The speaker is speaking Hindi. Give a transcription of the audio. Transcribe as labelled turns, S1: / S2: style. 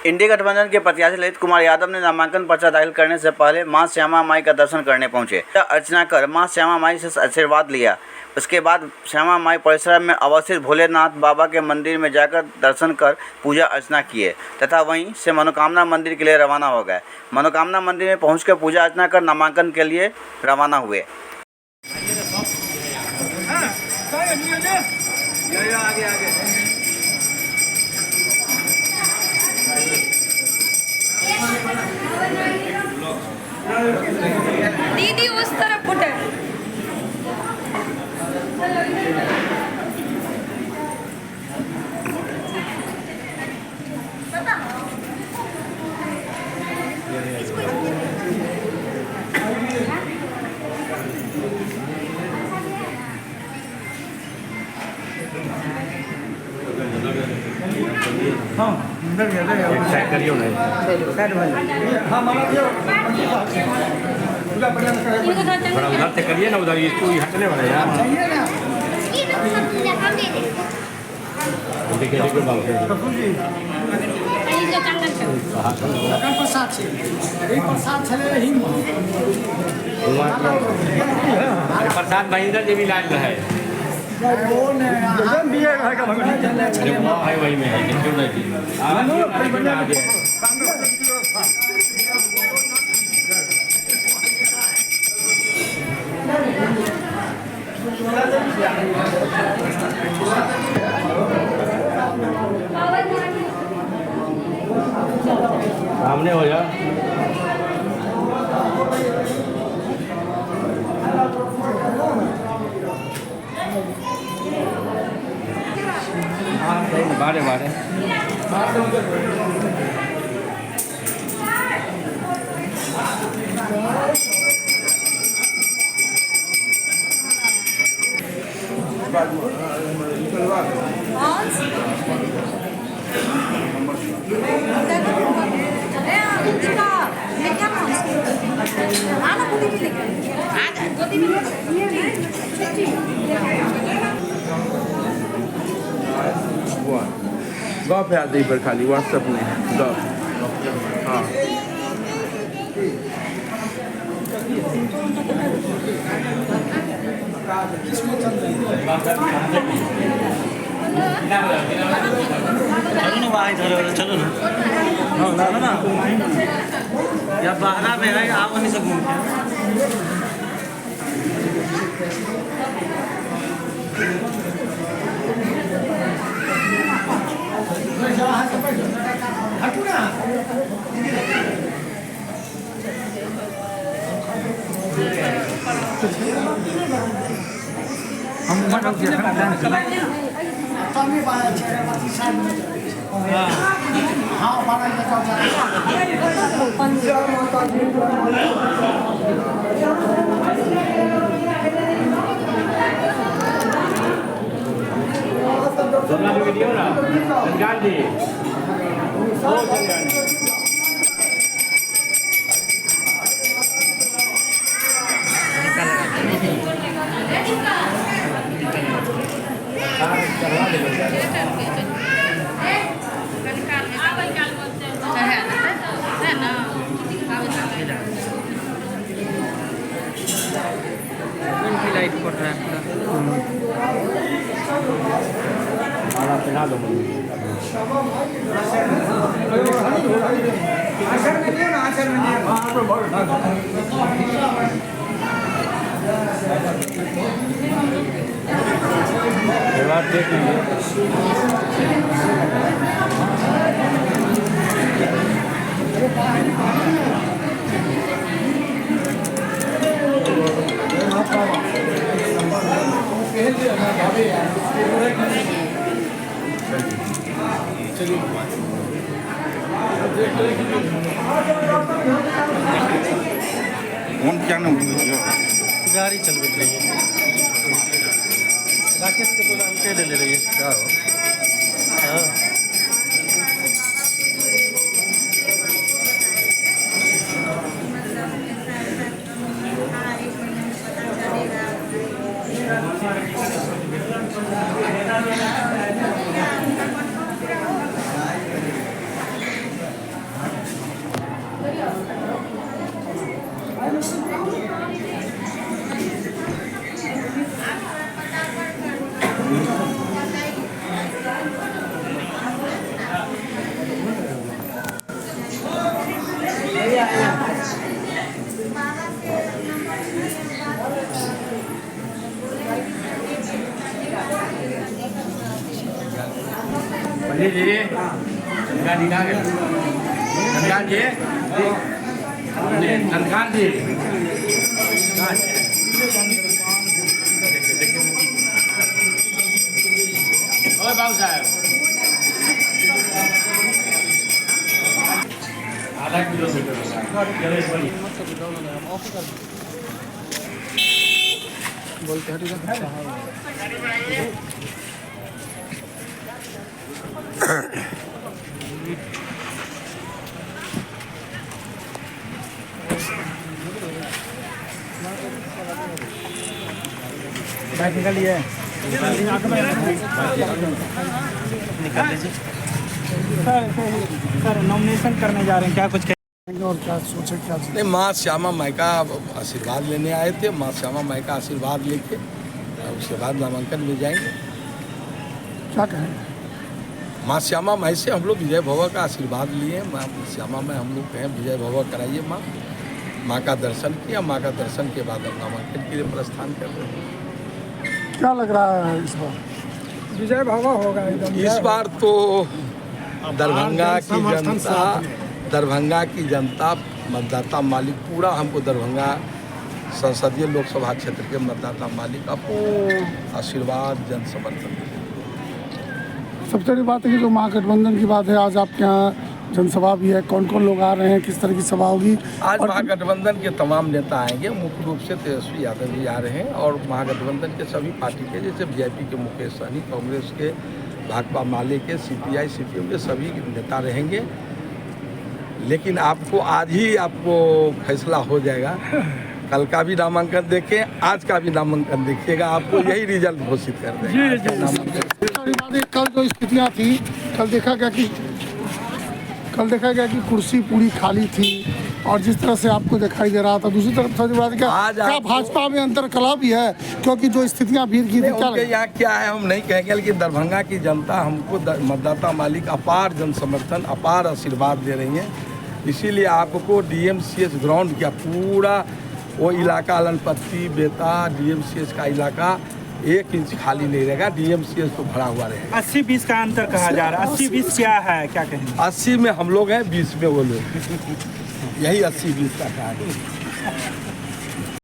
S1: इंडी गठबंधन के प्रत्याशी ललित कुमार यादव ने नामांकन पर्चा दाखिल करने से पहले मां श्यामा माई का दर्शन करने पहुंचे। अर्चना कर मां श्यामा माई से आशीर्वाद लिया। उसके बाद श्यामा माई परिसर में अवस्थित भोलेनाथ बाबा के मंदिर में जाकर दर्शन कर पूजा अर्चना किए तथा वहीं से मनोकामना मंदिर के लिए रवाना हो गए। मनोकामना मंदिर में पहुंचकर पूजा अर्चना कर नामांकन के लिए रवाना हुए।
S2: दीदी उस तरफ फुटे।
S3: हाँ चेक करियो नहीं बड़ा उधर से करिए ना, उधर इसको हटने वाला यार। देखिए देखिए बाबू प्रसाद महेंद्र जी भी लाल है वही में है सामने हो जा। बारे बारे गौ पे आ पर खाली व्हाट्सएप में गौ। हाँ
S4: चलो ना वहाँ चलो ना। हाँ ना या बाहर में है आप वहीं से घूम के
S3: वीडियो ना गांधी
S4: लाइट पड़ रहा है
S3: माला पहना दो देख लीजिए।
S4: गाड़ी चल रही है राकेश के बोला हम कह ले रही है क्या हो। हाँ
S2: जी जी धनखान जी धनखान जी ओए बाबू साहब आधा किलोमीटर
S4: निकलिए सर नॉमिनेशन करने जा रहे हैं, क्या कुछ कहेंगे और क्या सोचे क्या?
S5: नहीं, माँ श्यामा माई का आशीर्वाद लेने आए थे। माँ श्यामा माई का आशीर्वाद लेके उसके बाद नामांकन में जाएंगे।
S4: क्या कहें?
S5: माँ श्यामा माई से हम लोग विजय भव का आशीर्वाद लिए। माँ श्यामा माई हम लोग कहें विजय भव कराइए। माँ का दर्शन किया। माँ का दर्शन के बाद हम नामांकन के लिए प्रस्थान कर रहे हैं।
S4: क्या लग रहा है इस बार? विजय भव होगा एकदम।
S5: इस बार तो दरभंगा की जनता मतदाता मालिक पूरा हमको दरभंगा संसदीय लोकसभा क्षेत्र के मतदाता मालिक का पूर्ण आशीर्वाद जन समर्थन।
S4: सबसे बड़ी बात है कि जो महागठबंधन की बात है, आज आपके यहाँ जनसभा भी है, कौन कौन लोग आ रहे हैं, किस तरह की सभा होगी?
S5: आज महागठबंधन के तमाम नेता आएंगे। मुख्य रूप से तेजस्वी यादव जी आ रहे हैं और महागठबंधन के सभी पार्टी के, जैसे बीजेपी के मुकेश सहनी, कांग्रेस के भाकपा माले के, सीपीआई सीपीएम के सभी नेता रहेंगे। लेकिन आपको आज ही आपको फैसला हो जाएगा। कल का भी नामांकन देखें, आज का भी नामांकन देखिएगा, आपको यही रिजल्ट घोषित कर देंगे।
S4: कल जो स्थितियाँ थी, कल देखा गया कि कुर्सी पूरी खाली थी और जिस तरह से आपको दिखाई दे रहा था, दूसरी तरफ क्या भाजपा में अंतर कला भी है? क्योंकि जो स्थितियाँ भीड़ की थी, क्या
S5: यहाँ क्या है हम नहीं कहेंगे, लेकिन दरभंगा की जनता हमको मतदाता मालिक अपार जन समर्थन, अपार आशीर्वाद दे रही है। इसीलिए आपको डीएमसीएच ग्राउंड का पूरा वो इलाका, अलनपत्ती, बेता, डीएमसीएच का इलाका 1 इंच खाली नहीं रहेगा। डीएमसीएच तो भरा हुआ रहेगा।
S4: 80-20 का अंतर कहा जा रहा है। 80-20 क्या है, क्या कहेंगे?
S5: 80 में हम लोग हैं, 20 में वो लोग। यही 80-20 का कहा है।